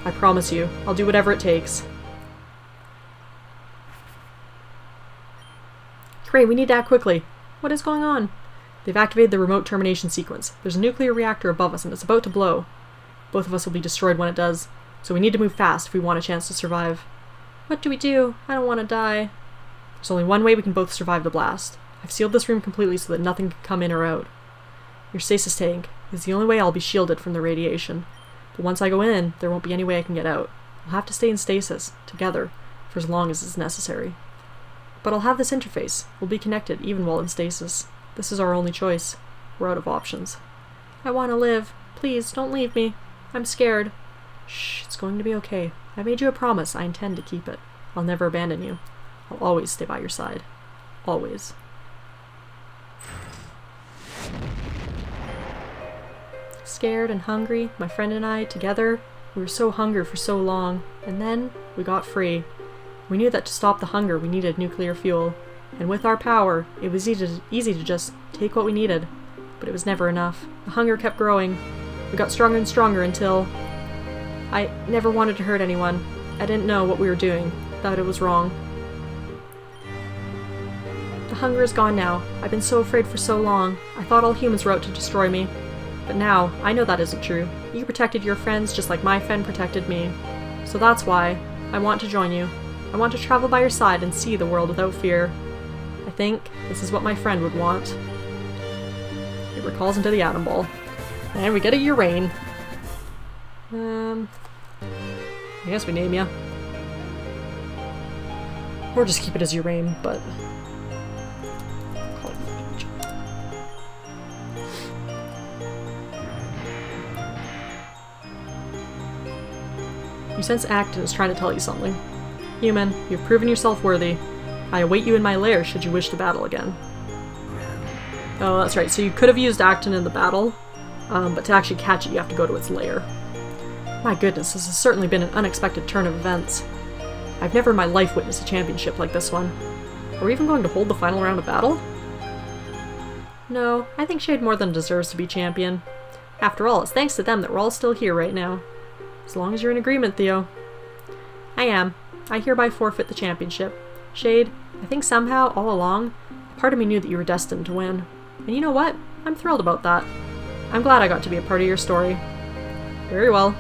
I promise you. I'll do whatever it takes. Great, we need to act quickly. What is going on? They've activated the remote termination sequence. There's a nuclear reactor above us, and it's about to blow. Both of us will be destroyed when it does, so we need to move fast if we want a chance to survive. What do we do? I don't want to die. There's only one way we can both survive the blast. I've sealed this room completely so that nothing can come in or out. Your stasis tank is the only way I'll be shielded from the radiation. But once I go in, there won't be any way I can get out. I'll have to stay in stasis, together, for as long as is necessary. But I'll have this interface. We'll be connected, even while in stasis. This is our only choice. We're out of options. I want to live. Please, don't leave me. I'm scared. Shh, it's going to be okay. I made you a promise. I intend to keep it. I'll never abandon you. I'll always stay by your side. Always. Scared and hungry, my friend and I, together, we were so hungry for so long, and then we got free. We knew that to stop the hunger we needed nuclear fuel, and with our power, it was easy to just take what we needed. But it was never enough. The hunger kept growing. We got stronger and stronger until... I never wanted to hurt anyone. I didn't know what we were doing. Thought it was wrong. The hunger is gone now. I've been so afraid for so long. I thought all humans were out to destroy me. But now, I know that isn't true. You protected your friends just like my friend protected me. So that's why I want to join you. I want to travel by your side and see the world without fear. I think this is what my friend would want. It recalls into the atom ball. And we get a Urane. I guess we name ya. Or just keep it as Urane, but... You sense Acton is trying to tell you something. Human, you've proven yourself worthy. I await you in my lair should you wish to battle again. Oh, that's right, so you could have used Acton in the battle, but to actually catch it you have to go to its lair. My goodness, this has certainly been an unexpected turn of events. I've never in my life witnessed a championship like this one. Are we even going to hold the final round of battle? No, I think Shade more than deserves to be champion. After all, it's thanks to them that we're all still here right now. As long as you're in agreement, Theo. I am. I hereby forfeit the championship. Shade, I think somehow, all along, part of me knew that you were destined to win. And you know what? I'm thrilled about that. I'm glad I got to be a part of your story. Very well.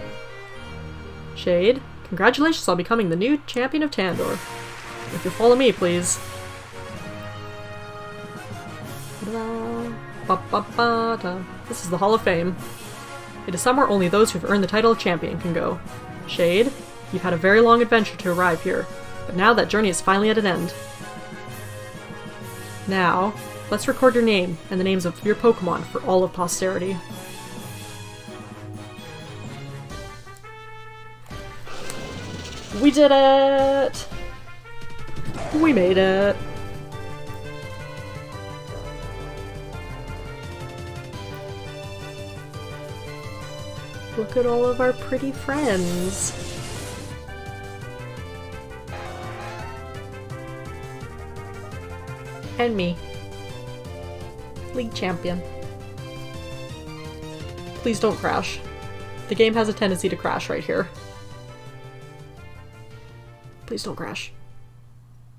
Shade, congratulations on becoming the new champion of Tandor. If you'll follow me, please. This is the Hall of Fame. It is somewhere only those who've earned the title of champion can go. Shade, you've had a very long adventure to arrive here, but now that journey is finally at an end. Now, let's record your name and the names of your Pokemon for all of posterity. We did it! We made it! Look at all of our pretty friends. And me. League champion. Please don't crash. The game has a tendency to crash right here. Please don't crash.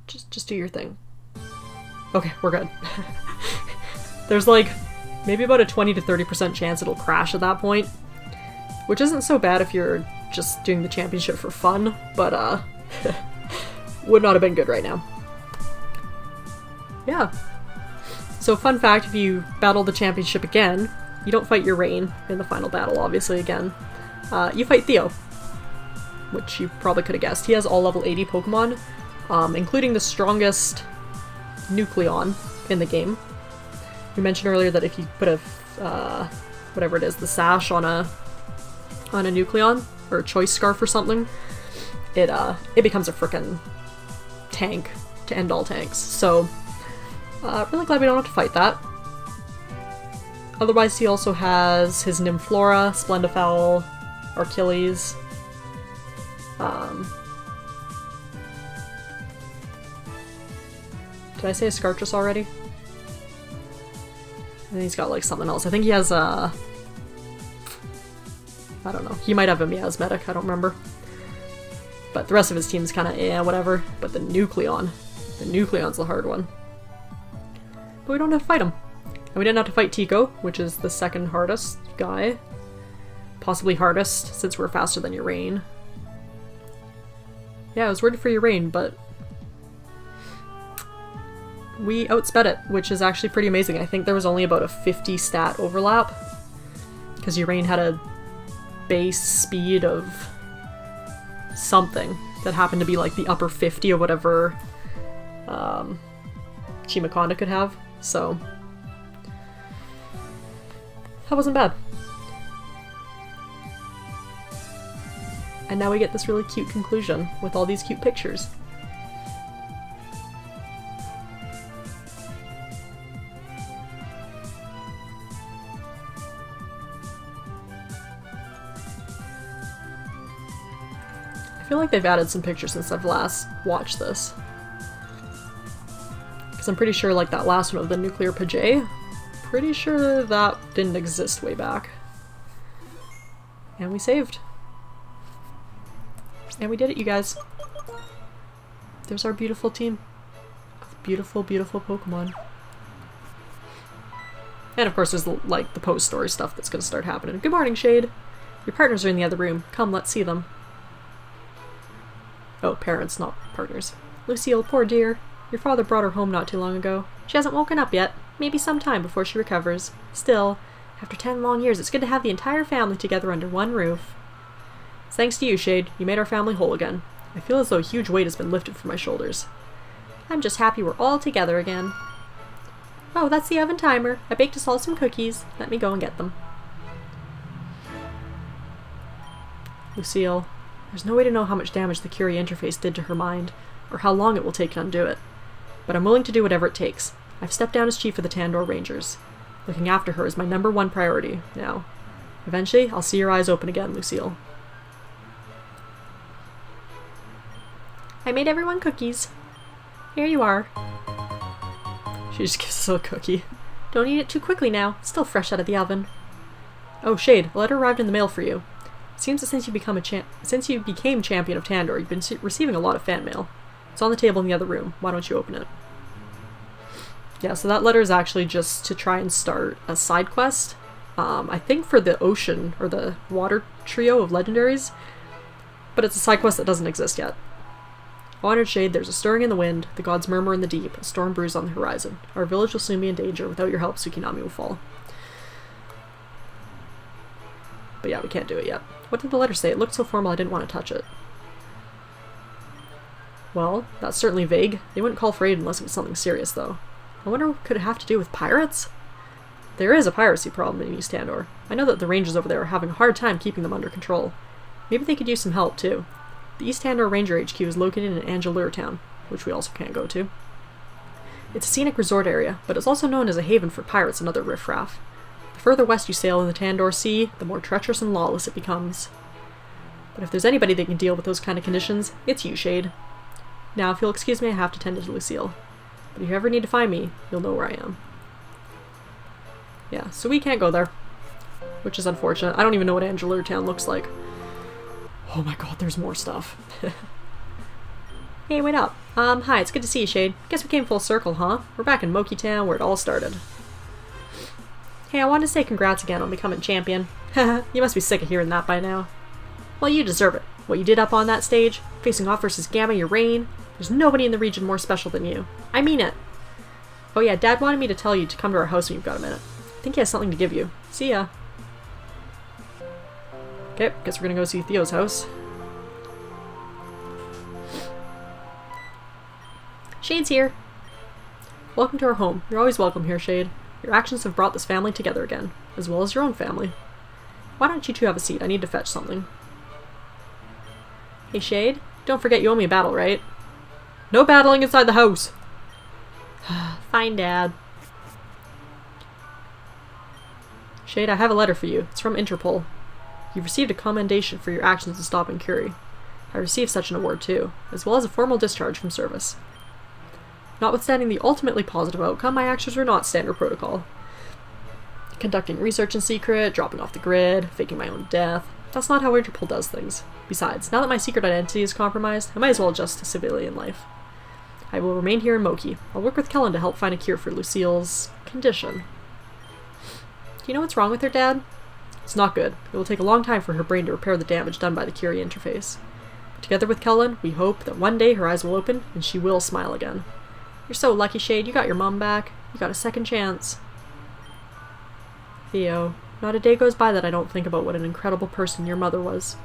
Just do your thing. Okay, we're good. There's like maybe about a 20 to 30% chance it'll crash at that point. Which isn't so bad if you're just doing the championship for fun, but would not have been good right now. Yeah. So fun fact, if you battle the championship again, you don't fight Urane in the final battle, obviously, again. You fight Theo. Which you probably could have guessed. He has all level 80 Pokemon, including the strongest Nucleon in the game. We mentioned earlier that if you put a, whatever it is, the sash on a Nucleon, or a choice scarf or something, it becomes a frickin' tank to end all tanks. So, really glad we don't have to fight that. Otherwise, he also has his Nymflora, Splendifowl, Achilles. Did I say a Scartress already? And he's got like something else. I think he has a... I don't know. He might have a Miasmatic, I don't remember. But the rest of his team's kind of whatever. But the Nucleon's the hard one. But we don't have to fight him. And we didn't have to fight Tico, which is the second hardest guy. Possibly hardest, since we're faster than Urain. Yeah, I was worried for Urain, but we outsped it, which is actually pretty amazing. I think there was only about a 50 stat overlap, because Urain had a base speed of something that happened to be like the upper 50 or whatever Chimaconda could have, so that wasn't bad. And now we get this really cute conclusion with all these cute pictures. I feel like they've added some pictures since I've last watched this. Because I'm pretty sure like that last one of the nuclear Pajay, pretty sure that didn't exist way back. And we saved. And we did it, you guys. There's our beautiful team of beautiful, beautiful Pokemon. And of course there's like the post-story stuff that's gonna start happening. Good morning, Shade. Your partners are in the other room. Come, let's see them. Oh, parents, not partners. Lucille, poor dear. Your father brought her home not too long ago. She hasn't woken up yet. Maybe some time before she recovers. Still, after 10 long years, it's good to have the entire family together under one roof. It's thanks to you, Shade. You made our family whole again. I feel as though a huge weight has been lifted from my shoulders. I'm just happy we're all together again. Oh, that's the oven timer. I baked us all some cookies. Let me go and get them. Lucille. There's no way to know how much damage the Curie interface did to her mind, or how long it will take to undo it. But I'm willing to do whatever it takes. I've stepped down as chief of the Tandor Rangers. Looking after her is my #1 priority, now. Eventually, I'll see your eyes open again, Lucille. I made everyone cookies. Here you are. She just gives us a cookie. Don't eat it too quickly now. It's still fresh out of the oven. Oh, Shade, a letter arrived in the mail for you. It seems that since you became champion of Tandor, you've been receiving a lot of fan mail. It's on the table in the other room. Why don't you open it? Yeah, so that letter is actually just to try and start a side quest. I think for the ocean, or the water trio of legendaries. But it's a side quest that doesn't exist yet. Honored Shade, there's a stirring in the wind, the gods murmur in the deep, a storm brews on the horizon. Our village will soon be in danger. Without your help, Tsukinami will fall. But yeah, we can't do it yet. What did the letter say? It looked so formal I didn't want to touch it. Well, that's certainly vague. They wouldn't call for aid unless it was something serious, though. I wonder what could it have to do with pirates? There is a piracy problem in East Tandor. I know that the rangers over there are having a hard time keeping them under control. Maybe they could use some help, too. The East Tandor Ranger HQ is located in Angelure Town, which we also can't go to. It's a scenic resort area, but it's also known as a haven for pirates and other riffraff. The further west you sail in the Tandor Sea, the more treacherous and lawless it becomes. But if there's anybody that can deal with those kind of conditions, it's you, Shade. Now, if you'll excuse me, I have to tend to Lucille. But if you ever need to find me, you'll know where I am. Yeah, so we can't go there. Which is unfortunate. I don't even know what Angelure Town looks like. Oh my god, there's more stuff. Hey, wait up. Hi, it's good to see you, Shade. Guess we came full circle, huh? We're back in Moki Town, where it all started. Hey, I wanted to say congrats again on becoming champion. Haha, you must be sick of hearing that by now. Well, you deserve it. What you did up on that stage, facing off versus Gamma Urain, there's nobody in the region more special than you. I mean it. Oh yeah, Dad wanted me to tell you to come to our house when you've got a minute. I think he has something to give you. See ya. Okay, guess we're gonna go see Theo's house. Shade's here. Welcome to our home. You're always welcome here, Shade. Your actions have brought this family together again, as well as your own family. Why don't you two have a seat? I need to fetch something. Hey, Shade. Don't forget you owe me a battle, right? No battling inside the house! Fine, Dad. Shade, I have a letter for you. It's from Interpol. You've received a commendation for your actions in stopping Curie. I received such an award too, as well as a formal discharge from service. Notwithstanding the ultimately positive outcome, my actions were not standard protocol. Conducting research in secret, dropping off the grid, faking my own death. That's not how Interpol does things. Besides, now that my secret identity is compromised, I might as well adjust to civilian life. I will remain here in Moki. I'll work with Kellen to help find a cure for Lucille's condition. Do you know what's wrong with her, Dad? It's not good. It will take a long time for her brain to repair the damage done by the Curie interface. But together with Kellen, we hope that one day her eyes will open and she will smile again. You're so lucky, Shade. You got your mom back. You got a second chance. Theo, not a day goes by that I don't think about what an incredible person your mother was.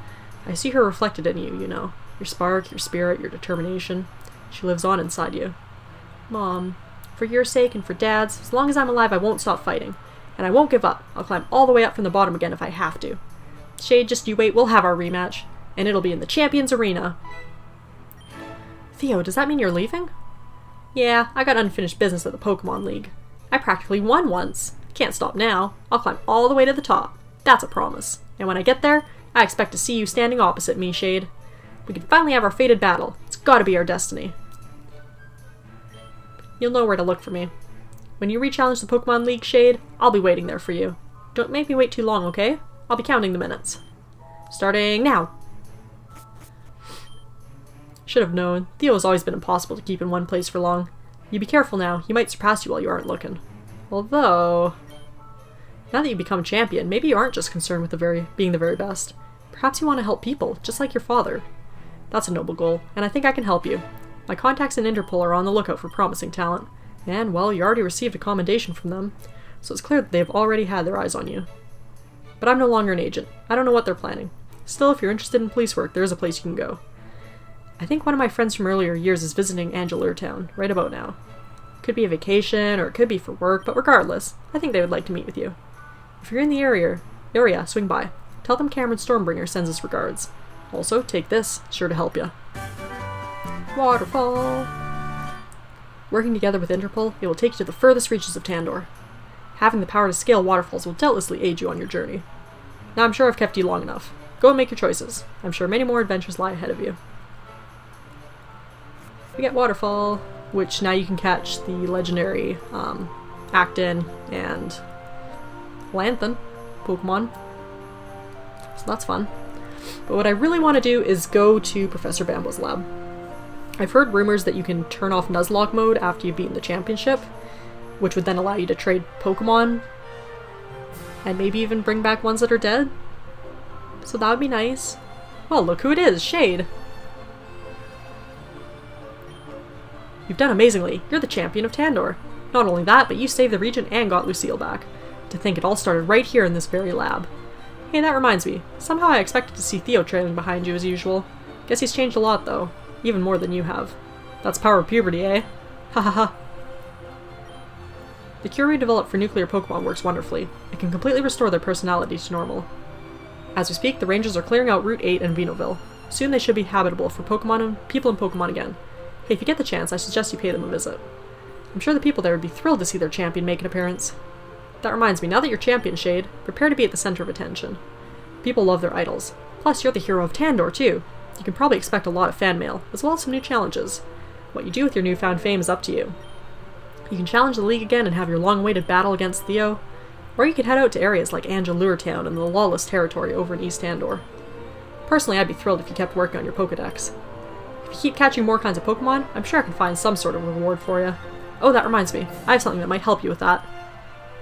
I see her reflected in you, you know. Your spark, your spirit, your determination. She lives on inside you. Mom, for your sake and for Dad's, as long as I'm alive I won't stop fighting. And I won't give up. I'll climb all the way up from the bottom again if I have to. Shade, just you wait, we'll have our rematch. And it'll be in the Champions Arena. Theo, does that mean you're leaving? Yeah, I got unfinished business at the Pokemon League. I practically won once. Can't stop now. I'll climb all the way to the top. That's a promise. And when I get there, I expect to see you standing opposite me, Shade. We can finally have our fated battle. It's gotta be our destiny. You'll know where to look for me. When you re-challenge the Pokemon League, Shade, I'll be waiting there for you. Don't make me wait too long, okay? I'll be counting the minutes. Starting now! Should have known. Theo has always been impossible to keep in one place for long. You be careful now. He might surpass you while you aren't looking. Although... now that you've become champion, maybe you aren't just concerned with being the very best. Perhaps you want to help people, just like your father. That's a noble goal, and I think I can help you. My contacts in Interpol are on the lookout for promising talent. And, well, you already received a commendation from them, so it's clear that they've already had their eyes on you. But I'm no longer an agent. I don't know what they're planning. Still, if you're interested in police work, there is a place you can go. I think one of my friends from earlier years is visiting Angelure Town, right about now. Could be a vacation, or it could be for work, but regardless, I think they would like to meet with you. If you're in the area, swing by. Tell them Cameron Stormbringer sends us regards. Also, take this, sure to help you. Waterfall! Working together with Interpol, it will take you to the furthest reaches of Tandor. Having the power to scale waterfalls will doubtlessly aid you on your journey. Now I'm sure I've kept you long enough. Go and make your choices. I'm sure many more adventures lie ahead of you. We get Waterfall, which now you can catch the legendary Acton and Lanthan Pokemon. So that's fun. But what I really want to do is go to Professor Bambo's lab. I've heard rumors that you can turn off Nuzlocke mode after you've beaten the championship, which would then allow you to trade Pokemon, and maybe even bring back ones that are dead. So that would be nice. Well, look who it is, Shade! You've done amazingly. You're the champion of Tandor. Not only that, but you saved the region and got Lucille back. To think it all started right here in this very lab. Hey, that reminds me. Somehow I expected to see Theo trailing behind you as usual. Guess he's changed a lot, though. Even more than you have. That's power of puberty, eh? Ha ha ha. The cure we developed for nuclear Pokemon works wonderfully. It can completely restore their personality to normal. As we speak, the rangers are clearing out Route 8 and Venoville. Soon they should be habitable for people and Pokemon again. Hey, if you get the chance, I suggest you pay them a visit. I'm sure the people there would be thrilled to see their champion make an appearance. That reminds me, now that you're champion, Shade, prepare to be at the center of attention. People love their idols. Plus, you're the hero of Tandor, too. You can probably expect a lot of fan mail, as well as some new challenges. What you do with your newfound fame is up to you. You can challenge the League again and have your long-awaited battle against Theo, or you could head out to areas like Angelure Town and the Lawless Territory over in East Tandor. Personally, I'd be thrilled if you kept working on your Pokedex. If you keep catching more kinds of Pokemon, I'm sure I can find some sort of reward for you. Oh, that reminds me. I have something that might help you with that.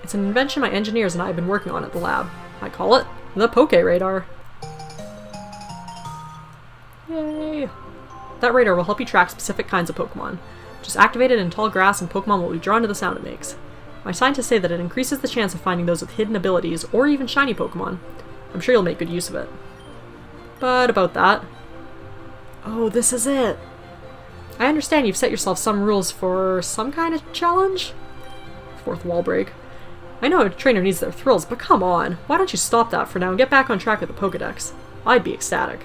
It's an invention my engineers and I have been working on at the lab. I call it the Poke Radar. Yay! That radar will help you track specific kinds of Pokemon. Just activate it in tall grass and Pokemon will be drawn to the sound it makes. My scientists say that it increases the chance of finding those with hidden abilities or even shiny Pokemon. I'm sure you'll make good use of it. But about that... oh, this is it! I understand you've set yourself some rules for some kind of challenge? Fourth wall break. I know a trainer needs their thrills, but come on! Why don't you stop that for now and get back on track with the Pokedex? I'd be ecstatic.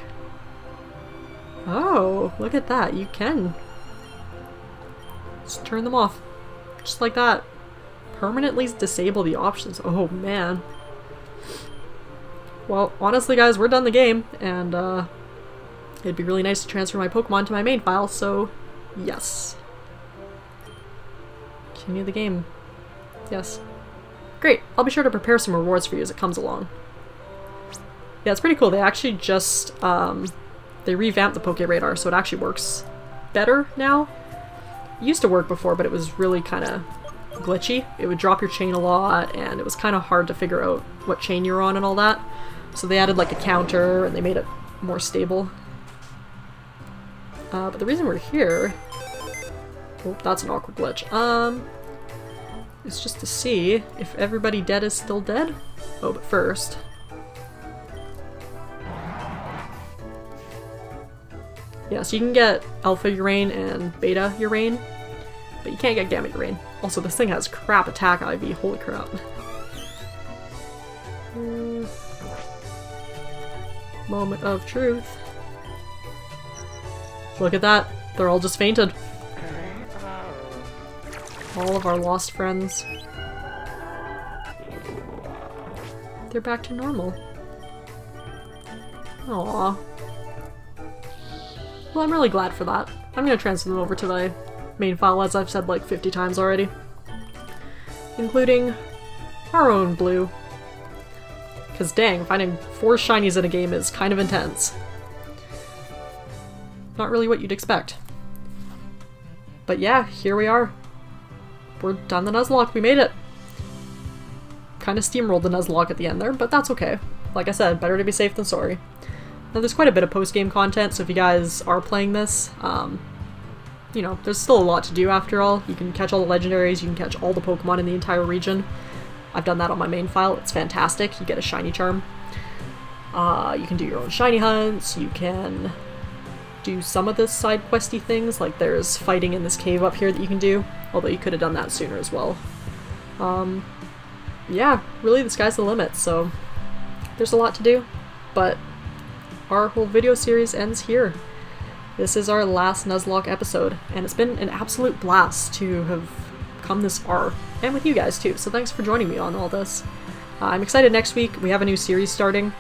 Oh, look at that. You can Just turn them off. Just like that. Permanently disable the options. Oh man. Well, honestly guys, we're done the game, and it'd be really nice to transfer my Pokemon to my main file, so yes. Continue the game. Yes. Great. I'll be sure to prepare some rewards for you as it comes along. Yeah, it's pretty cool. They actually just, they revamped the Poke Radar, so it actually works better now. It used to work before, but it was really kind of glitchy. It would drop your chain a lot, and it was kind of hard to figure out what chain you're on and all that. So they added like a counter, and they made it more stable. But the reason we're here... Oh, that's an awkward glitch. It's just to see if everybody dead is still dead. Oh, but first... Yeah, so you can get Alpha Urain and Beta Urain, but you can't get Gamma Urain. Also, this thing has crap attack IV, holy crap. Moment of truth. Look at that, they're all just fainted. All of our lost friends. They're back to normal. Aww. Well, I'm really glad for that. I'm gonna transfer them over to my main file, as I've said like 50 times already. Including our own Blue. Because dang, finding 4 shinies in a game is kind of intense. Not really what you'd expect. But yeah, here we are. We're done the Nuzlocke, we made it! Kinda steamrolled the Nuzlocke at the end there, but that's okay. Like I said, better to be safe than sorry. Now there's quite a bit of post-game content, so if you guys are playing this, you know, there's still a lot to do after all. You can catch all the legendaries, you can catch all the Pokemon in the entire region. I've done that on my main file, it's fantastic. You get a shiny charm. You can do your own shiny hunts, you can do some of the side questy things, like there's fighting in this cave up here that you can do, although you could have done that sooner as well. Yeah, really the sky's the limit, so there's a lot to do, but our whole video series ends here. This is our last Nuzlocke episode, and it's been an absolute blast to have come this far, and with you guys too, so thanks for joining me on all this. I'm excited next week, we have a new series starting.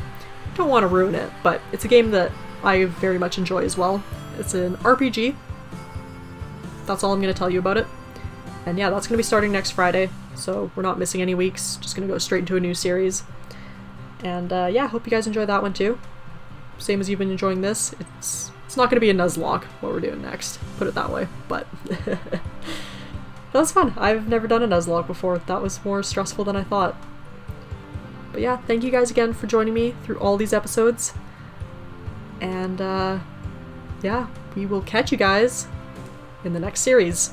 Don't want to ruin it, but it's a game that I very much enjoy as well. It's an RPG. That's all I'm going to tell you about it. And yeah, that's going to be starting next Friday, so we're not missing any weeks, just going to go straight into a new series. And yeah, hope you guys enjoy that one too. Same as you've been enjoying this. It's not going to be a Nuzlocke, what we're doing next, put it that way, but that was fun. I've never done a Nuzlocke before. That was more stressful than I thought. But yeah, thank you guys again for joining me through all these episodes. And yeah, we will catch you guys in the next series.